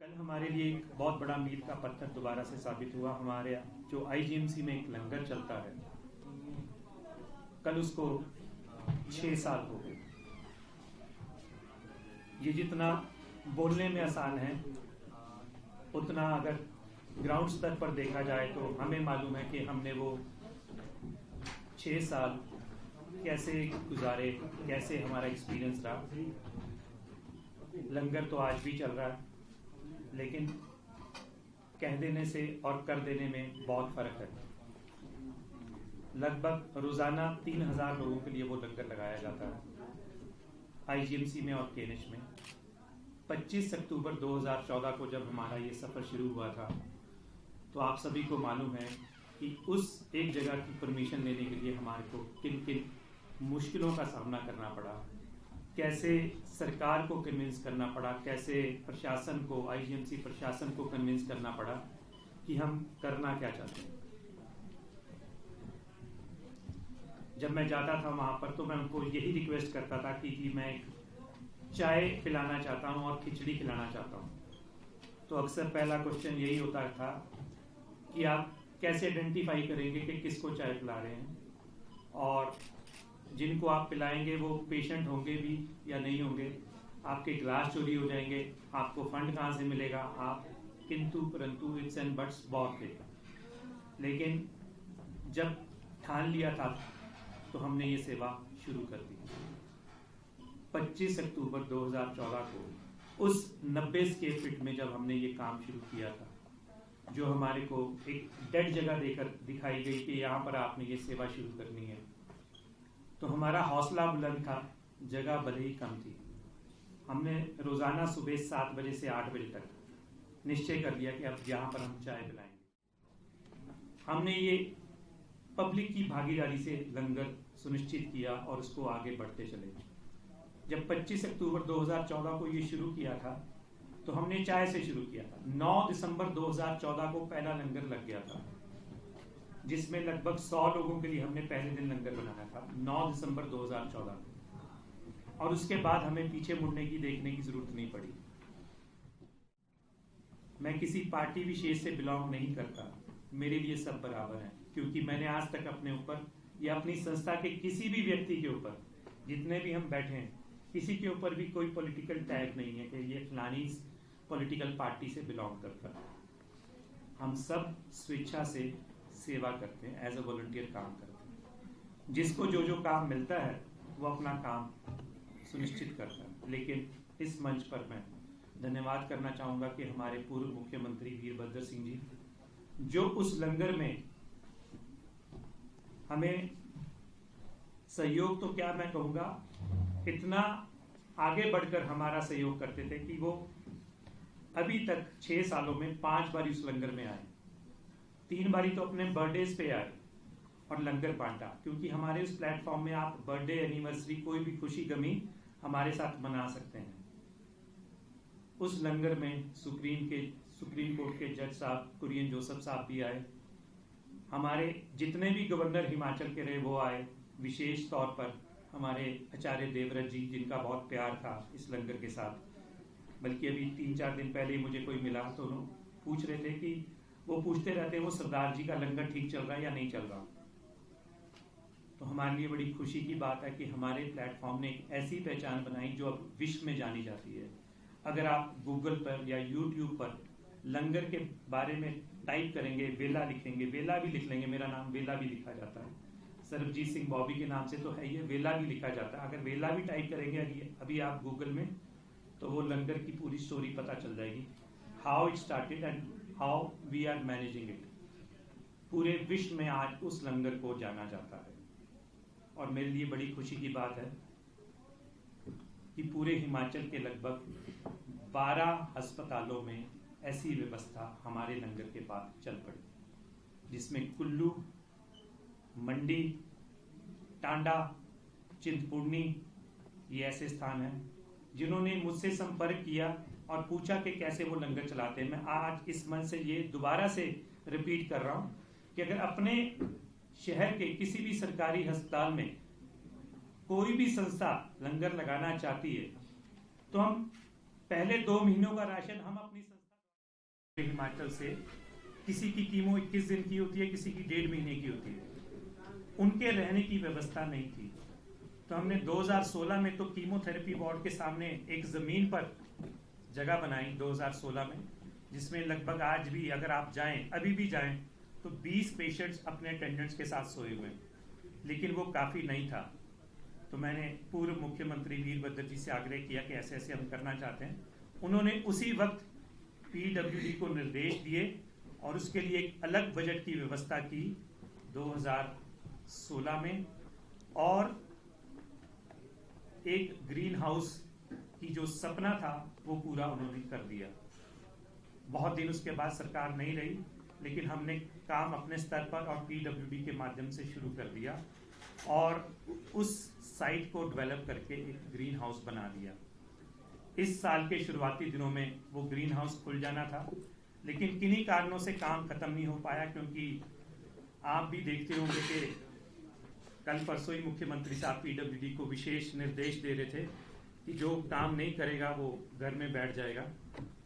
कल हमारे लिए एक बहुत बड़ा मील का पत्थर दोबारा से साबित हुआ। हमारे जो आईजीएमसी में एक लंगर चलता है, कल उसको 6 साल हो गए। ये जितना बोलने में आसान है, उतना अगर ग्राउंड स्तर पर देखा जाए तो हमें मालूम है कि हमने वो 6 साल कैसे गुजारे, कैसे हमारा एक्सपीरियंस रहा। लंगर तो आज भी चल रहा है, लेकिन कह देने से और कर देने में बहुत फर्क है। लगभग रोजाना 3000 लोगों के लिए वो लंगर लगाया जाता है आईजीएमसी में और केनिश में। 25 अक्टूबर 2014 को जब हमारा ये सफर शुरू हुआ था, तो आप सभी को मालूम है कि उस एक जगह की परमिशन लेने के लिए हमारे को किन किन मुश्किलों का सामना करना पड़ा, कैसे सरकार को कन्विंस करना पड़ा, कैसे प्रशासन को, आईजीएमसी प्रशासन को कन्विंस करना पड़ा कि हम करना क्या चाहते हैं। जब मैं जाता था वहां पर तो मैं उनको यही रिक्वेस्ट करता था कि मैं चाय पिलाना चाहता हूं और खिचड़ी खिलाना चाहता हूं। तो अक्सर पहला क्वेश्चन यही होता था कि आप कैसे आइडेंटिफाई करेंगे कि किसको चाय पिला रहे हैं, और जिनको आप पिलाएंगे वो पेशेंट होंगे भी या नहीं होंगे, आपके ग्लास चोरी हो जाएंगे, आपको फंड कहां से मिलेगा, आप किंतु परंतु इट्स एंड बट्स बहुत थे। लेकिन जब ठान लिया था तो हमने ये सेवा शुरू कर दी। 25 अक्टूबर 2014 को उस 90 स्क्वायर फीट में जब हमने ये काम शुरू किया था, जो हमारे को एक डेड जगह देकर दिखाई गई कि यहाँ पर आपने ये सेवा शुरू करनी है, तो हमारा हौसला बुलंद था। जगह भले ही कम थी, हमने रोजाना सुबह 7 बजे से 8 बजे तक निश्चय कर लिया कि अब यहाँ पर हम चाय पिलाएंगे। हमने ये पब्लिक की भागीदारी से लंगर सुनिश्चित किया और उसको आगे बढ़ते चले। जब 25 अक्टूबर 2014 को ये शुरू किया था, तो हमने चाय से शुरू किया था। 9 दिसंबर 2014 को पहला लंगर लग गया था, जिसमें लगभग 100 लोगों के लिए हमने पहले दिन लंगर बनाया था 9 दिसंबर 2014 को। और उसके बाद हमें पीछे मुड़ने की, देखने की जरूरत नहीं पड़ी। मैं किसी पार्टी विशेष से बिलोंग नहीं करता, मेरे लिए सब बराबर हैं, क्योंकि मैंने आज तक अपने ऊपर या अपनी संस्था के किसी भी व्यक्ति के ऊपर, जितने भी हम बैठे हैं, किसी के ऊपर भी कोई पॉलिटिकल टैग नहीं है कि ये फलानी पॉलिटिकल पार्टी से बिलोंग करता है। हम सब स्वेच्छा से सेवा करते हैं, एज अ वॉलंटियर काम करते हैं। जिसको जो जो काम मिलता है वो अपना काम सुनिश्चित करता है। लेकिन इस मंच पर मैं धन्यवाद करना चाहूंगा कि हमारे पूर्व मुख्यमंत्री वीरभद्र सिंह जी, जो उस लंगर में हमें सहयोग तो क्या मैं कहूंगा, इतना आगे बढ़कर हमारा सहयोग करते थे कि वो अभी तक 6 सालों में 5 बार उस लंगर में आए। 3 बारी तो अपने बर्थडेज पे आए और लंगर बांटा, क्योंकि हमारे उस प्लेटफॉर्म में आप बर्थडे, एनिवर्सरी, कोई भी खुशी गमी हमारे साथ मना सकते हैं। उस लंगर में सुप्रीम कोर्ट के जज साहब कुरियन जोसेफ साहब भी आए। हमारे जितने भी गवर्नर हिमाचल के रहे वो आए। विशेष तौर पर हमारे आचार्य देवव्रत जी, जिनका बहुत प्यार था इस लंगर के साथ। बल्कि अभी 3-4 दिन पहले मुझे कोई मिला तो पूछ रहे थे कि वो पूछते रहते वो सरदार जी का लंगर ठीक चल रहा है या नहीं चल रहा। तो हमारे लिए बड़ी खुशी की बात है कि हमारे प्लेटफॉर्म ने एक ऐसी पहचान बनाई जो अब विश्व में जानी जाती है। अगर आप गूगल पर या यूट्यूब पर लंगर के बारे में टाइप करेंगे, वेला लिखेंगे, वेला भी लिख लेंगे, मेरा नाम वेला भी लिखा जाता है, सरबजीत सिंह बॉबी के नाम से तो है, ये वेला भी लिखा जाता है। अगर वेला भी टाइप करेंगे अभी आप गूगल में, तो वो लंगर की पूरी स्टोरी पता चल जाएगी, how it started and how we are managing it. पूरे विश्व में आज उस लंगर को जाना जाता है। और मेरे लिए बड़ी खुशी की बात है कि पूरे हिमाचल के लगभग 12 अस्पतालों में ऐसी व्यवस्था हमारे लंगर के बाद चल पड़ी, जिसमें कुल्लू, मंडी, टांडा, चिंतपूर्णी, ये ऐसे स्थान हैं जिन्होंने मुझसे संपर्क किया और पूछा कि कैसे वो लंगर चलाते हैं। मैं आज इस मंच से ये दोबारा से रिपीट कर रहा हूं कि अगर अपने शहर के किसी भी सरकारी अस्पताल में कोई भी संस्था लंगर लगाना चाहती है, तो हम पहले 2 महीनों का राशन हम अपनी संस्था हिमाचल से किसी की कीमो 21 दिन की होती है, किसी की 1.5 महीने की होती है, उनके रहने की व्यवस्था नहीं थी। तो हमने 2016 में तो कीमोथेरेपी वार्ड के सामने एक जमीन पर जगह बनाई 2016 में, जिसमें लगभग आज भी अगर आप जाएं, अभी भी जाएं, तो 20 पेशेंट्स अपने अटेंडेंट्स के साथ सोए हुए हैं, लेकिन वो काफ़ी नहीं था। तो मैंने पूर्व मुख्यमंत्री वीरभद्र जी से आग्रह किया कि ऐसे ऐसे हम करना चाहते हैं। उन्होंने उसी वक्त पीडब्ल्यूडी को निर्देश दिए और उसके लिए एक अलग बजट की व्यवस्था की 2016 में, और एक ग्रीन हाउस की जो सपना था वो पूरा उन्होंने कर दिया। बहुत दिन उसके बाद सरकार नहीं रही, लेकिन हमने काम अपने स्तर पर और पीडब्ल्यूडी के माध्यम से शुरू कर दिया और उस साइट को डेवलप करके एक ग्रीन हाउस बना दिया। इस साल के शुरुआती दिनों में वो ग्रीन हाउस खुल जाना था, लेकिन किन्हीं कारणों से काम खत्म नहीं हो पाया, क्योंकि आप भी देखते होंगे कि कल परसों ही मुख्यमंत्री साहब पीडब्ल्यूडी को विशेष निर्देश दे रहे थे कि जो काम नहीं करेगा वो घर में बैठ जाएगा।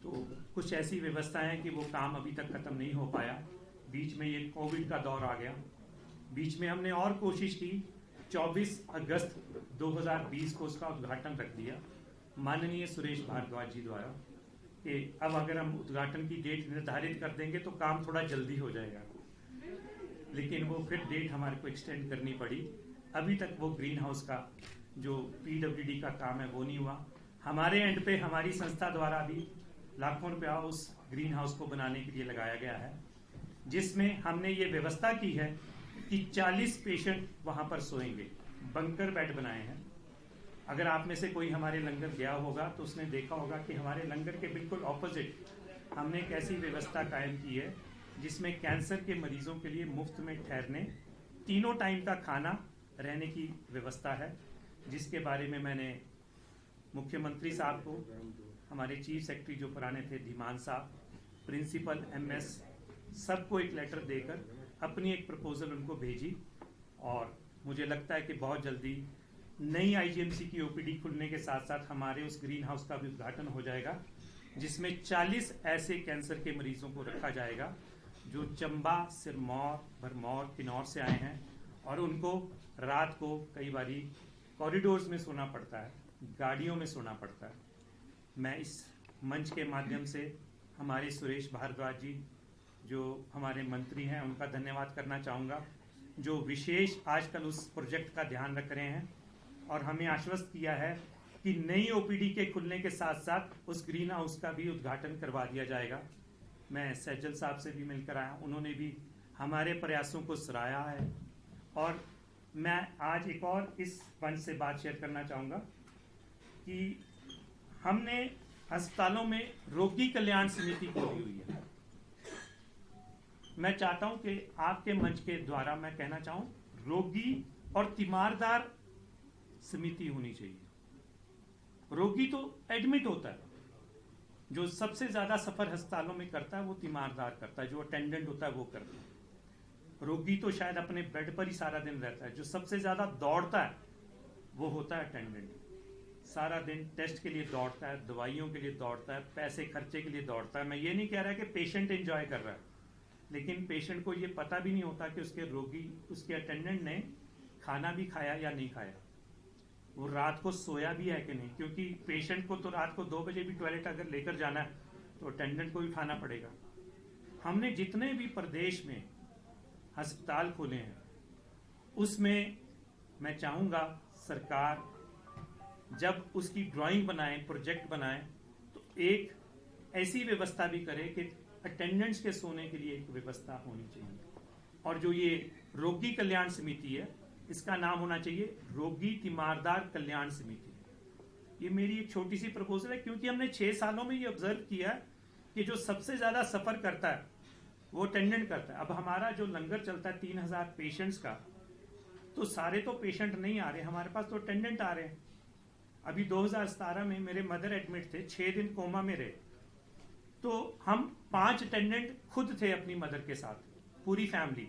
तो कुछ ऐसी व्यवस्थाएं हैं कि वो काम अभी तक खत्म नहीं हो पाया। बीच में ये कोविड का दौर आ गया, बीच में हमने और कोशिश की। 24 अगस्त 2020 को उसका उद्घाटन रख दिया माननीय सुरेश भारद्वाज जी द्वारा कि अब अगर हम उद्घाटन की डेट निर्धारित कर देंगे तो काम थोड़ा जल्दी हो जाएगा, लेकिन वो फिर डेट हमारे को एक्सटेंड करनी पड़ी। अभी तक वो ग्रीन हाउस का जो पीडब्ल्यूडी का काम है वो नहीं हुआ। हमारे एंड पे हमारी संस्था द्वारा भी लाखों रुपया उस ग्रीन हाउस को बनाने के लिए लगाया गया है, जिसमें हमने ये व्यवस्था की है कि 40 पेशेंट वहां पर सोएंगे। बंकर बेड बनाए हैं। अगर आप में से कोई हमारे लंगर गया होगा तो उसने देखा होगा कि हमारे लंगर के बिल्कुल ऑपोजिट हमने एक ऐसी व्यवस्था कायम की है जिसमें कैंसर के मरीजों के लिए मुफ्त में ठहरने, तीनों टाइम का खाना, रहने की व्यवस्था है, जिसके बारे में मैंने मुख्यमंत्री साहब को, हमारे चीफ सेक्रेटरी जो पुराने थे धीमान साहब, प्रिंसिपल MS, सबको एक लेटर देकर अपनी एक प्रपोजल उनको भेजी। और मुझे लगता है कि बहुत जल्दी नई IGMC की OPD खुलने के साथ साथ हमारे उस ग्रीन हाउस का भी उद्घाटन हो जाएगा, जिसमें 40 ऐसे कैंसर के मरीजों को रखा जाएगा जो चंबा, सिरमौर, भरमौर, किन्नौर से आए हैं, और उनको रात को कई बारी कॉरिडोर्स में सोना पड़ता है, गाड़ियों में सोना पड़ता है। मैं इस मंच के माध्यम से हमारे सुरेश भारद्वाज जी जो हमारे मंत्री हैं उनका धन्यवाद करना चाहूँगा, जो विशेष आजकल उस प्रोजेक्ट का ध्यान रख रहे हैं और हमें आश्वस्त किया है कि नई OPD के खुलने के साथ साथ उस ग्रीन हाउस का भी उद्घाटन करवा दिया जाएगा। मैं सैजल साहब से भी मिलकर आया, उन्होंने भी हमारे प्रयासों को सराहा है। और मैं आज एक और इस मंच से बात शेयर करना चाहूँगा कि हमने अस्पतालों में रोगी कल्याण समिति खोली हुई है। मैं चाहता हूं कि आपके मंच के द्वारा मैं कहना चाहूं, रोगी और तीमारदार समिति होनी चाहिए। रोगी तो एडमिट होता है, जो सबसे ज्यादा सफर अस्पतालों में करता है वो तीमारदार करता है, जो अटेंडेंट होता है वो करता है। रोगी तो शायद अपने बेड पर ही सारा दिन रहता है। जो सबसे ज्यादा दौड़ता है वो होता है अटेंडेंट। सारा दिन टेस्ट के लिए दौड़ता है, दवाइयों के लिए दौड़ता है, पैसे खर्चे के लिए दौड़ता है। मैं ये नहीं कह रहा कि पेशेंट एंजॉय कर रहा है, लेकिन पेशेंट को ये पता भी नहीं होता कि उसके रोगी, उसके अटेंडेंट ने खाना भी खाया या नहीं खाया, वो रात को सोया भी है कि नहीं, क्योंकि पेशेंट को तो रात को 2 बजे भी टॉयलेट अगर लेकर जाना है तो अटेंडेंट को भी उठाना पड़ेगा। हमने जितने भी प्रदेश में अस्पताल खोले हैं उसमें मैं चाहूँगा सरकार जब उसकी ड्राइंग बनाए, प्रोजेक्ट बनाए, तो एक ऐसी व्यवस्था भी करे कि अटेंडेंट्स के सोने के लिए एक व्यवस्था होनी चाहिए। और जो ये रोगी कल्याण समिति है, इसका नाम होना चाहिए रोगी तीमारदार कल्याण समिति। ये मेरी एक छोटी सी प्रपोजल है, क्योंकि हमने 6 सालों में ये ऑब्जर्व किया कि जो सबसे ज्यादा सफर करता है वो अटेंडेंट करता है। अब हमारा जो लंगर चलता है 3000 पेशेंट्स का, तो सारे तो पेशेंट नहीं आ रहे हमारे पास, तो अटेंडेंट आ रहे हैं। अभी 2017 में मेरे मदर एडमिट थे, 6 दिन कोमा में रहे, तो हम 5 अटेंडेंट खुद थे अपनी मदर के साथ, पूरी फैमिली,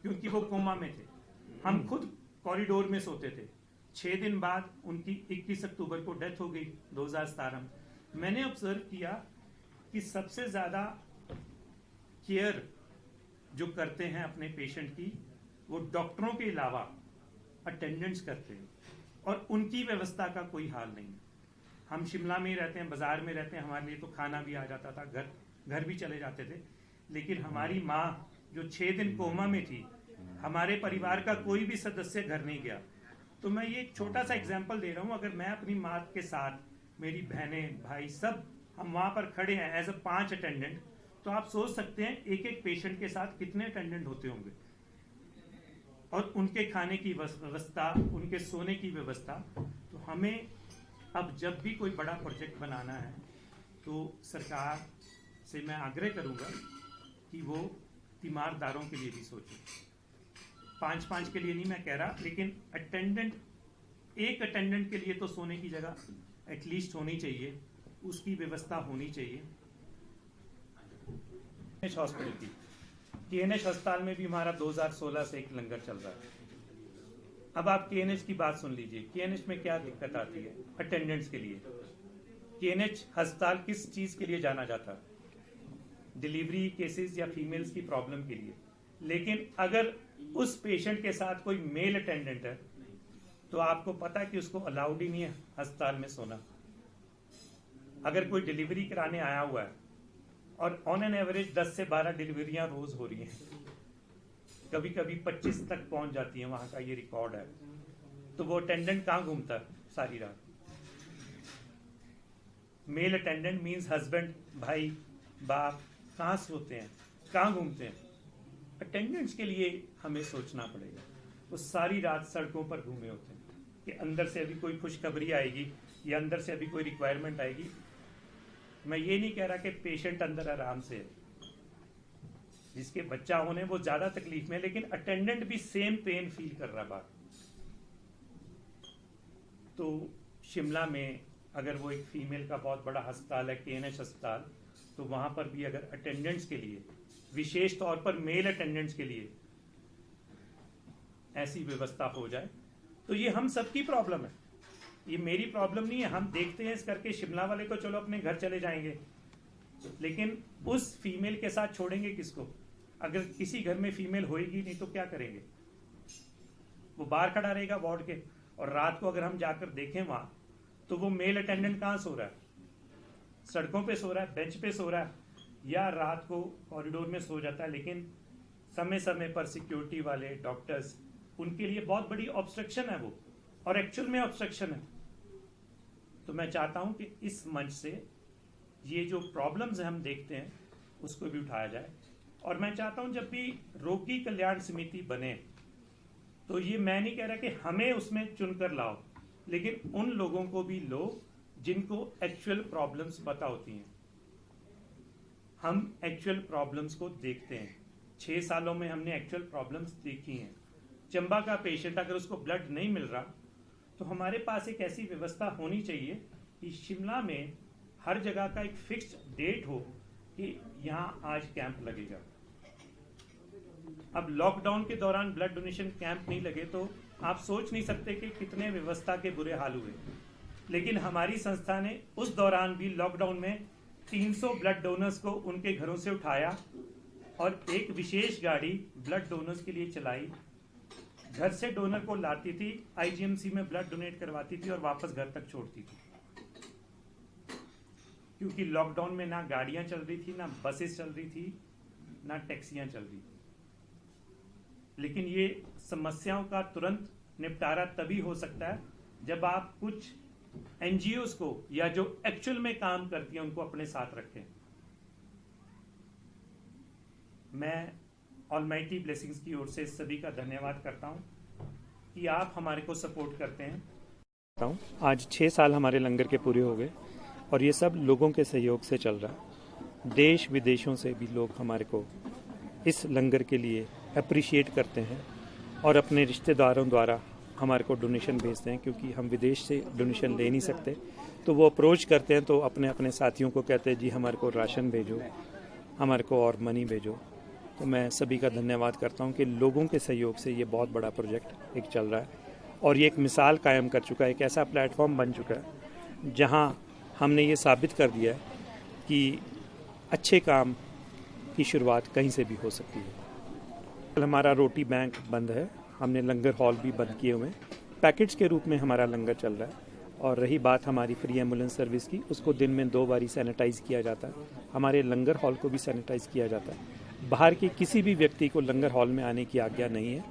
क्योंकि वो कोमा में थे। हम खुद कॉरिडोर में सोते थे। 6 दिन बाद उनकी 21 अक्टूबर को डेथ हो गई 2017 में। मैंने ऑब्जर्व किया कि सबसे ज्यादा केयर जो करते हैं अपने पेशेंट की, वो डॉक्टरों के अलावा अटेंडेंट्स करते हैं, और उनकी व्यवस्था का कोई हाल नहीं है। हम शिमला में ही रहते हैं, बाजार में रहते हैं, हमारे लिए तो खाना भी आ जाता था, घर भी चले जाते थे, लेकिन हमारी माँ जो 6 दिन कोमा में थी, हमारे परिवार का कोई भी सदस्य घर नहीं गया। तो मैं ये एक छोटा सा एग्जाम्पल दे रहा हूँ, अगर मैं अपनी माँ के साथ, मेरी बहनें भाई सब हम वहाँ पर खड़े हैं एज अ 5 अटेंडेंट, तो आप सोच सकते हैं एक एक पेशेंट के साथ कितने अटेंडेंट होते होंगे, और उनके खाने की व्यवस्था, उनके सोने की व्यवस्था। तो हमें अब जब भी कोई बड़ा प्रोजेक्ट बनाना है तो सरकार से मैं आग्रह करूंगा कि वो तीमारदारों के लिए भी सोचे। 5-5 के लिए नहीं मैं कह रहा, लेकिन एक अटेंडेंट के लिए तो सोने की जगह एटलीस्ट होनी चाहिए, उसकी व्यवस्था होनी चाहिए। हॉस्पिटल की केएनएच अस्पताल में भी हमारा 2016 से एक लंगर चल रहा है। अब आप केएनएच की बात सुन लीजिए, केएनएच में क्या दिक्कत आती है अटेंडेंट्स के लिए। केएनएच अस्पताल किस चीज के लिए जाना जाता है? डिलीवरी केसेस या फीमेल्स की प्रॉब्लम के लिए। लेकिन अगर उस पेशेंट के साथ कोई मेल अटेंडेंट है तो आपको पता है कि उसको अलाउड ही नहीं है अस्पताल में सोना। अगर कोई डिलीवरी कराने आया हुआ है और ऑन एन एवरेज 10 से 12 डिलीवरियां रोज हो रही हैं, कभी कभी 25 तक पहुंच जाती है, वहां का ये रिकॉर्ड है, तो वो अटेंडेंट कहां घूमता है सारी रात? मेल अटेंडेंट मींस हस्बैंड, भाई, बाप, कहां सोते हैं, कहां घूमते हैं? अटेंडेंट्स के लिए हमें सोचना पड़ेगा। वो सारी रात सड़कों पर घूमे होते हैं कि अंदर से अभी कोई खुशखबरी आएगी या अंदर से अभी कोई रिक्वायरमेंट आएगी। मैं ये नहीं कह रहा कि पेशेंट अंदर आराम से है, जिसके बच्चा होने वो ज्यादा तकलीफ में, लेकिन अटेंडेंट भी सेम पेन फील कर रहा बात। तो शिमला में अगर वो एक फीमेल का बहुत बड़ा अस्पताल है केएनएच अस्पताल, तो वहां पर भी अगर अटेंडेंट्स के लिए, विशेष तौर पर मेल अटेंडेंट्स के लिए ऐसी व्यवस्था हो जाए, तो ये हम सबकी प्रॉब्लम है, ये मेरी प्रॉब्लम नहीं है। हम देखते हैं इस करके शिमला वाले तो चलो अपने घर चले जाएंगे, लेकिन उस फीमेल के साथ छोड़ेंगे किसको? अगर किसी घर में फीमेल होएगी नहीं तो क्या करेंगे? वो बाहर खड़ा रहेगा वार्ड के, और रात को अगर हम जाकर देखें वहां, तो वो मेल अटेंडेंट कहां सो रहा है? सड़कों पे सो रहा है, बेंच पे सो रहा है, या रात को कॉरिडोर में सो जाता है। लेकिन समय समय पर सिक्योरिटी वाले, डॉक्टर्स, उनके लिए बहुत बड़ी ऑब्स्ट्रक्शन है वो, और एक्चुअल में ऑब्स्ट्रक्शन है। तो मैं चाहता हूं कि इस मंच से ये जो प्रॉब्लम्स हम देखते हैं उसको भी उठाया जाए। और मैं चाहता हूं जब भी रोगी कल्याण समिति बने, तो ये मैं नहीं कह रहा कि हमें उसमें चुनकर लाओ, लेकिन उन लोगों को भी लो जिनको एक्चुअल प्रॉब्लम्स पता होती हैं। हम एक्चुअल प्रॉब्लम्स को देखते हैं, 6 सालों में हमने एक्चुअल प्रॉब्लम्स देखी हैं। चंबा का पेशेंट अगर उसको ब्लड नहीं मिल रहा, तो हमारे पास एक ऐसी व्यवस्था होनी चाहिए कि शिमला में हर जगह का एक फिक्स्ड डेट हो कि यहाँ आज कैंप लगेगा। अब लॉकडाउन के दौरान ब्लड डोनेशन कैंप नहीं लगे तो आप सोच नहीं सकते कि कितने व्यवस्था के बुरे हाल हुए। लेकिन हमारी संस्था ने उस दौरान भी लॉकडाउन में 300 ब्लड डोनर्स को उनके घरों से उठाया और एक विशेष गाड़ी ब्लड डोनर्स के लिए चलाई। घर से डोनर को लाती थी, आईजीएमसी में ब्लड डोनेट करवाती थी और वापस घर तक छोड़ती थी। क्योंकि लॉकडाउन में ना गाड़ियां चल रही थी, ना बसेस चल रही थी, ना टैक्सियां चल रही थी। लेकिन ये समस्याओं का तुरंत निपटारा तभी हो सकता है जब आप कुछ एनजीओज को, या जो एक्चुअल में काम करती हैं, उनको अपने साथ रखें। मैं ऑलमाइटी ब्लेसिंग्स की ओर से सभी का धन्यवाद करता हूं कि आप हमारे को सपोर्ट करते हैं। आज 6 साल हमारे लंगर के पूरे हो गए और ये सब लोगों के सहयोग से चल रहा है। देश विदेशों से भी लोग हमारे को इस लंगर के लिए अप्रिशिएट करते हैं और अपने रिश्तेदारों द्वारा हमारे को डोनेशन भेजते हैं, क्योंकि हम विदेश से डोनेशन ले नहीं सकते। तो वो अप्रोच करते हैं, तो अपने अपने साथियों को कहते हैं जी हमारे को राशन भेजो, हमारे को और मनी भेजो। तो मैं सभी का धन्यवाद करता हूं कि लोगों के सहयोग से ये बहुत बड़ा प्रोजेक्ट एक चल रहा है और ये एक मिसाल कायम कर चुका है, एक ऐसा प्लेटफॉर्म बन चुका है जहां हमने ये साबित कर दिया है कि अच्छे काम की शुरुआत कहीं से भी हो सकती है। हमारा रोटी बैंक बंद है, हमने लंगर हॉल भी बंद किए हुए हैं। पैकेट्स के रूप में हमारा लंगर चल रहा है। और रही बात हमारी फ्री एम्बुलेंस सर्विस की, उसको दिन में 2 बारी सैनिटाइज़ किया जाता है। हमारे लंगर हॉल को भी सैनिटाइज़ किया जाता है। बाहर के किसी भी व्यक्ति को लंगर हॉल में आने की आज्ञा नहीं है,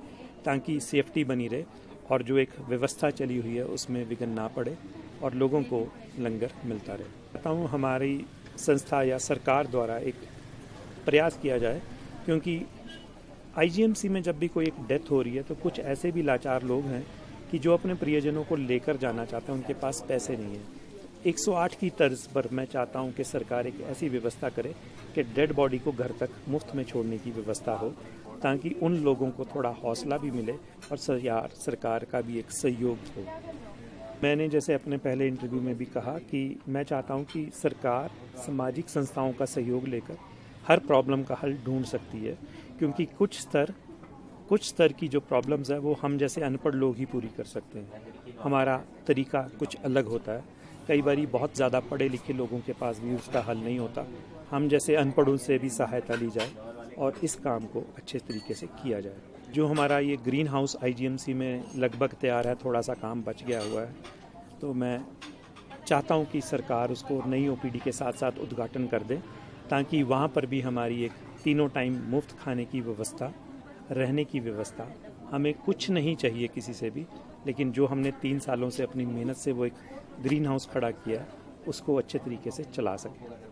ताकि सेफ्टी बनी रहे और जो एक व्यवस्था चली हुई है उसमें विघ्न ना पड़े और लोगों को लंगर मिलता रहे। कहता हूँ हमारी संस्था या सरकार द्वारा एक प्रयास किया जाए, क्योंकि आईजीएमसी में जब भी कोई एक डेथ हो रही है तो कुछ ऐसे भी लाचार लोग हैं कि जो अपने प्रियजनों को लेकर जाना चाहते हैं, उनके पास पैसे नहीं है। 108 की तर्ज पर मैं चाहता हूं कि सरकार एक ऐसी व्यवस्था करे कि डेड बॉडी को घर तक मुफ्त में छोड़ने की व्यवस्था हो, ताकि उन लोगों को थोड़ा हौसला भी मिले और सरकार का भी एक सहयोग हो। मैंने जैसे अपने पहले इंटरव्यू में भी कहा कि मैं चाहता हूं कि सरकार सामाजिक संस्थाओं का सहयोग लेकर हर प्रॉब्लम का हल ढूंढ सकती है, क्योंकि कुछ स्तर की जो प्रॉब्लम्स है वो हम जैसे अनपढ़ लोग ही पूरी कर सकते हैं। हमारा तरीका कुछ अलग होता है। कई बार बहुत ज़्यादा पढ़े लिखे लोगों के पास भी उसका हल नहीं होता। हम जैसे अनपढ़ों से भी सहायता ली जाए और इस काम को अच्छे तरीके से किया जाए। जो हमारा ये ग्रीन हाउस आईजीएमसी में लगभग तैयार है, थोड़ा सा काम बच गया हुआ है, तो मैं चाहता हूँ कि सरकार उसको नई ओपीडी के साथ साथ उद्घाटन कर दे, ताकि वहाँ पर भी हमारी एक तीनों टाइम मुफ्त खाने की व्यवस्था, रहने की व्यवस्था। हमें कुछ नहीं चाहिए किसी से भी, लेकिन जो हमने 3 सालों से अपनी मेहनत से वो एक ग्रीन हाउस खड़ा किया, उसको अच्छे तरीके से चला सकें।